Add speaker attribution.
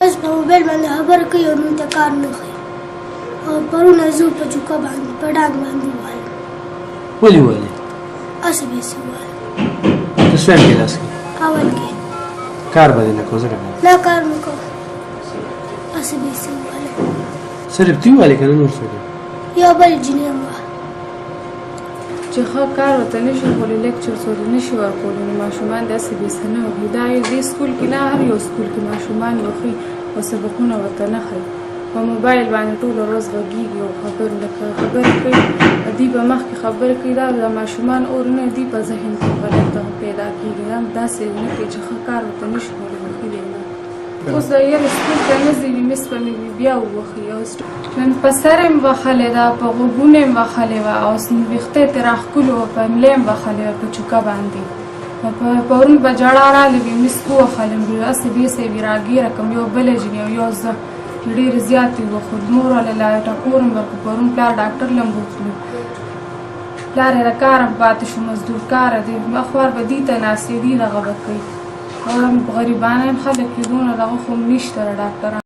Speaker 1: بس په موبایل باندې خبرې کوي او موږ ته کار نه ښیي. او پرون زه په چوکه باندې په ډاګ باندې ووالم.
Speaker 2: ولې ووالې؟
Speaker 1: هسې به یې څه ووالم.
Speaker 2: ته څویم کلاس کې؟
Speaker 1: اول کې.
Speaker 2: کار به دې نه کوو ځکه
Speaker 1: نه کار مې کوم. هسې به یې څه ووالم.
Speaker 2: صرف تی ووالې که نه نور څوک؟
Speaker 1: یو بل جینۍ هم وه.
Speaker 3: چې ښه کار ورته نه شي کولی لیکچرز ورته نه شي ورکولی نو ماشومان داسې بېڅه نه وښي. دا دې سکول کې نه هر یو سکول کې ماشومان وښي او سبقونه ورته نه ښیي. په موبایل باندې ټوله ورځ غږېږي او خبرې کوي. دوی به مخکې خبرې کوي دا د ماشومان اور نه دوی په ذهن کې غلطه پیدا کېږي. هم داسې نه کوي چې ښه کار ورته نه شي کولی وښي دی نه. اوس د یاره سکول ته نه ځي مس به مې بیا ووښي. نن په سر یې وښلې ده په غوږونو یې وښلې وه او ویښته یې ترې راښکلو وه په املا یې وښلې وه په چوکه باندې. پرون به ژړا راغلې وي مس ووښلم هسې بېسه یې وي راګېره کړم یو بله جینۍ او یو زه چې ډېرې زیاتې وښو نور ولې لا ټکور هم ورکړو. پرون پلار ډاکټر له هم بوتلو پلار یې له کاره پاتې شو مزدور کاره دی اخبار به دې ته ناستې دي دغه به کوي. غریبانه یم خلک یې دونه دغه خو نشته ډاکټران